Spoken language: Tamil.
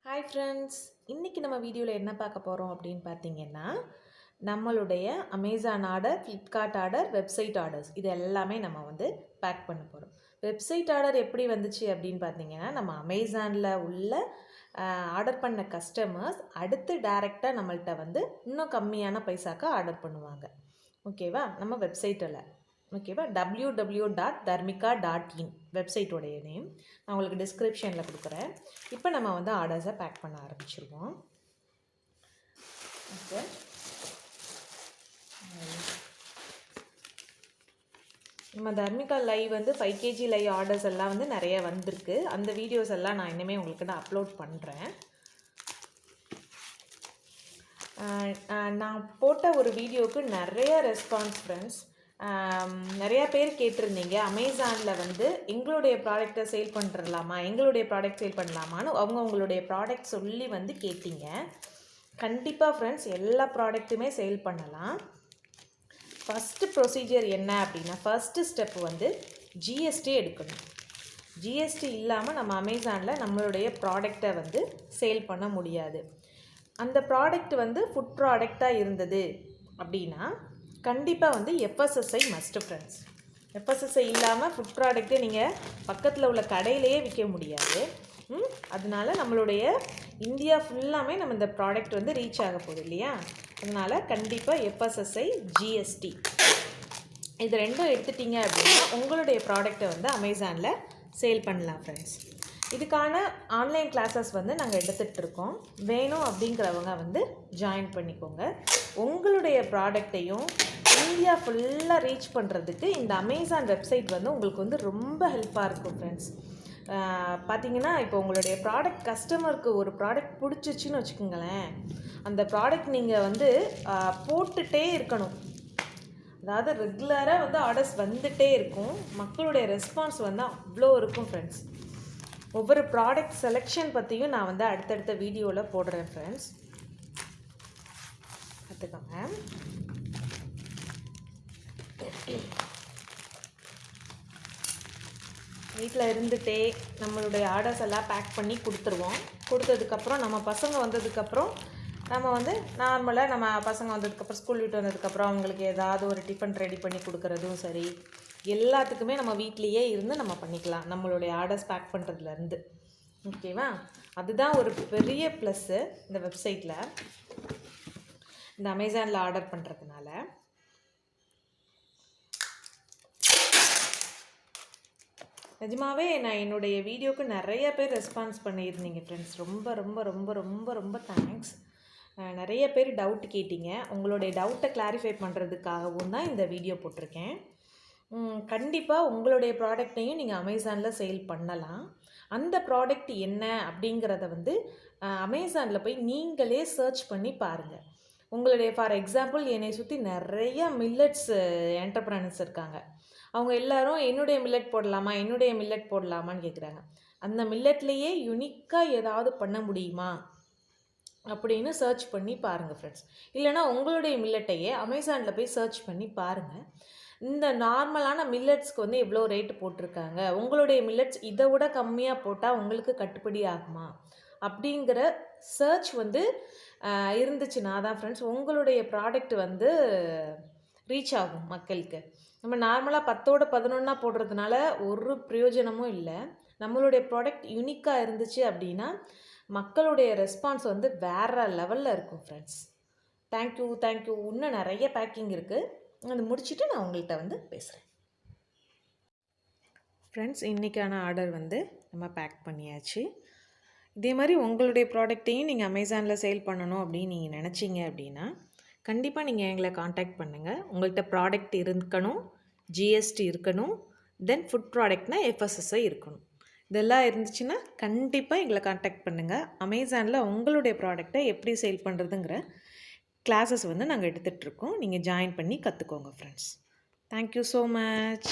ஹாய் ஃப்ரெண்ட்ஸ், இன்றைக்கி நம்ம வீடியோவில் என்ன பார்க்க போகிறோம் அப்படின்னு பார்த்தீங்கன்னா, நம்மளுடைய Amazon order, Flipkart order, website orders இது எல்லாமே நம்ம வந்து பேக் பண்ண போகிறோம். வெப்சைட் ஆர்டர் எப்படி வந்துச்சு அப்படின்னு பார்த்தீங்கன்னா, நம்ம அமேசானில் உள்ள ஆர்டர் பண்ண கஸ்டமர்ஸ் அடுத்து டைரெக்டாக நம்மள்கிட்ட வந்து இன்னும் கம்மியான பைசாக்கு ஆர்டர் பண்ணுவாங்க. ஓகேவா? நம்ம வெப்சைட்டில் ஓகேவா, www.dharmika.in வெப்சைட்டோடைய நேம் நான் உங்களுக்கு டிஸ்கிரிப்ஷனில் கொடுக்குறேன். இப்போ நம்ம வந்து ஆர்டர்ஸை பேக் பண்ண ஆரம்பிச்சிருவோம். ஓகே, நம்ம தர்மிகா லைவ் வந்து 5 kg லைவ் ஆர்டர்ஸ் எல்லாம் வந்து நிறைய வந்திருக்கு. அந்த வீடியோஸ் எல்லாம் நான் இனிமேல் உங்களுக்கு நான் அப்லோட் பண்ணுறேன். நான் போட்ட ஒரு வீடியோவுக்கு நிறைய ரெஸ்பான்ஸ் ஃப்ரெண்ட்ஸ். நிறையா பேர் கேட்டிருந்தீங்க, அமேசானில் வந்து எங்களுடைய ப்ராடக்டை சேல் பண்ணுறலாமா, எங்களுடைய ப்ராடக்ட் சேல் பண்ணலாமான்னு அவங்களுடைய ப்ராடக்ட் சொல்லி வந்து கேட்டீங்க. கண்டிப்பாக ஃப்ரெண்ட்ஸ், எல்லா ப்ராடக்ட்டுமே சேல் பண்ணலாம். ஃபஸ்ட்டு ப்ரொசீஜர் என்ன அப்படின்னா, ஃபஸ்ட்டு ஸ்டெப் வந்து ஜிஎஸ்டி எடுக்கணும். ஜிஎஸ்டி இல்லாமல் நம்ம அமேசானில் நம்மளுடைய ப்ராடக்டை வந்து சேல் பண்ண முடியாது. அந்த ப்ராடக்ட் வந்து ஃபுட் ப்ராடக்டாக இருந்தது அப்படின்னா கண்டிப்பாக வந்து எஃப்எஸ்எஸ்ஐ மஸ்ட்டு ஃப்ரெண்ட்ஸ். எஃப்எஸ்எஸ்ஐ இல்லாமல் ஃபுட் ப்ராடக்ட்டை நீங்கள் பக்கத்தில் உள்ள கடையிலேயே விற்க முடியாது. அதனால நம்மளுடைய இந்தியா ஃபுல்லாமே நம்ம இந்த ப்ராடக்ட் வந்து ரீச் ஆக போகுது இல்லையா, அதனால் கண்டிப்பாக எஃப்எஸ்எஸ்ஐ, ஜிஎஸ்டி இது ரெண்டும் எடுத்துட்டிங்க அப்படின்னா உங்களுடைய ப்ராடக்டை வந்து அமேசானில் சேல் பண்ணலாம் ஃப்ரெண்ட்ஸ். இதுக்கான ஆன்லைன் கிளாஸஸ் வந்து நாங்கள் எடுத்துகிட்ருக்கோம். வேணும் அப்படிங்கிறவங்க வந்து ஜாயின் பண்ணிக்கோங்க. உங்களுடைய ப்ராடக்டையும் இந்தியா ஃபுல்லாக ரீச் பண்ணுறதுக்கு இந்த அமேசான் வெப்சைட் வந்து உங்களுக்கு வந்து ரொம்ப ஹெல்ப்பாக இருக்கும் ஃப்ரெண்ட்ஸ். பார்த்தீங்கன்னா, இப்போ உங்களுடைய ப்ராடக்ட் கஸ்டமருக்கு ஒரு ப்ராடக்ட் பிடிச்சிச்சின்னு வச்சுக்கோங்களேன், அந்த ப்ராடக்ட் நீங்கள் வந்து போட்டுகிட்டே இருக்கணும். அதாவது ரெகுலராக வந்து ஆர்டர்ஸ் வந்துகிட்டே இருக்கும். மக்களுடைய ரெஸ்பான்ஸ் வந்து அவ்வளோ இருக்கும் ஃப்ரெண்ட்ஸ். ஒவ்வொரு ப்ராடக்ட் செலெக்ஷன் பற்றியும் நான் வந்து அடுத்தடுத்த வீடியோவில் போடுறேன் ஃப்ரெண்ட்ஸ், பார்த்துக்கோங்க. வீட்டில் இருந்துகிட்டே நம்மளுடைய ஆர்டர்ஸ் எல்லாம் பேக் பண்ணி கொடுத்துருவோம். கொடுத்ததுக்கப்புறம் நம்ம பசங்க வந்ததுக்கப்புறம் நம்ம வந்து நார்மலாக நம்ம பசங்க வந்ததுக்கப்புறம் ஸ்கூல் விட்டு வந்ததுக்கப்புறம் அவங்களுக்கு ஏதாவது ஒரு டிஃபன் ரெடி பண்ணி கொடுக்குறதும் சரி, எல்லாத்துக்குமே நம்ம வீட்லேயே இருந்து நம்ம பண்ணிக்கலாம், நம்மளுடைய ஆர்டர்ஸ் பேக் பண்ணுறதுலேருந்து. ஓகேவா? அதுதான் ஒரு பெரிய ப்ளஸ்ஸு இந்த வெப்சைட்டில், இந்த அமேசானில் ஆர்டர் பண்ணுறதுனால. நிஜமாகவே நான் என்னுடைய வீடியோவுக்கு நிறைய பேர் ரெஸ்பான்ஸ் பண்ணியிருந்தீங்க ஃப்ரெண்ட்ஸ். ரொம்ப ரொம்ப ரொம்ப ரொம்ப ரொம்ப தேங்க்ஸ். நிறைய பேர் டவுட் கேட்டீங்க. உங்களுடைய டவுட்டை கிளாரிஃபை பண்ணுறதுக்காகவும் தான் இந்த வீடியோ போட்டிருக்கேன். கண்டிப்பாக உங்களுடைய ப்ராடக்டையும் நீங்கள் அமேசானில் சேல் பண்ணலாம். அந்த ப்ராடக்ட் என்ன அப்படிங்கிறத வந்து அமேசானில் போய் நீங்களே சர்ச் பண்ணி பாருங்கள். உங்களுடைய ஃபார் எக்ஸாம்பிள் என்னை சுற்றி நிறைய மில்லட்ஸ் என்டர்பிரனர்ஸ் இருக்காங்க. அவங்க எல்லோரும் என்னுடைய மில்லட் போடலாமா, என்னுடைய மில்லட் போடலாமான்னு கேட்குறாங்க. அந்த மில்லட்லேயே யுனிக்காக ஏதாவது பண்ண முடியுமா அப்படின்னு சர்ச் பண்ணி பாருங்கள் ஃப்ரெண்ட்ஸ். இல்லைனா உங்களுடைய மில்லட்டையே அமேசானில் போய் சர்ச் பண்ணி பாருங்கள். இந்த நார்மலான மில்லட்ஸ்க்கு வந்து எவ்வளோ ரேட்டு போட்டிருக்காங்க, உங்களுடைய மில்லட்ஸ் இதை விட கம்மியாக போட்டால் உங்களுக்கு கட்டுப்படி ஆகுமா அப்படிங்கிற சர்ச் வந்து இருந்துச்சுன்னா தான் ஃப்ரெண்ட்ஸ் உங்களுடைய ப்ராடக்ட் வந்து ரீச் ஆகும் மக்களுக்கு. நம்ம நார்மலாக 10ஓட 11 போடுறதுனால ஒரு பிரயோஜனமும் இல்லை. நம்மளுடைய ப்ராடக்ட் யூனிக்காக இருந்துச்சு அப்படின்னா மக்களுடைய ரெஸ்பான்ஸ் வந்து வேறு லெவலில் இருக்கும் ஃப்ரெண்ட்ஸ். தேங்க்யூ. இன்னும் நிறைய பேக்கிங் இருக்குது, அது முடிச்சுட்டு நான் உங்கள்கிட்ட வந்து பேசுகிறேன். ஃப்ரெண்ட்ஸ், இன்றைக்கான ஆர்டர் வந்து நம்ம பேக் பண்ணியாச்சு. இதே மாதிரி உங்களுடைய ப்ராடக்டையும் நீங்கள் அமேசானில் சேல் பண்ணணும் அப்படின்னு நீங்கள் நினச்சிங்க அப்படின்னா கண்டிப்பாக நீங்கள் எங்களை காண்டாக்ட் பண்ணுங்கள். உங்கள்கிட்ட ப்ராடக்ட் இருக்கணும், ஜிஎஸ்டி இருக்கணும், தென் ஃபுட் ப்ராடக்ட்னால் எஃப்எஸ்எஸ்ஐ இருக்கணும். இதெல்லாம் இருந்துச்சுன்னா கண்டிப்பாக எங்களை காண்டாக்ட் பண்ணுங்கள். அமேசானில் உங்களுடைய ப்ராடக்டை எப்படி சேல் பண்ணுறதுங்கிற கிளாஸஸ் வந்து நாங்கள் எடுத்துகிட்ருக்கோம். நீங்கள் ஜாயின் பண்ணி கற்றுக்கோங்க ஃப்ரெண்ட்ஸ். Thank you so much.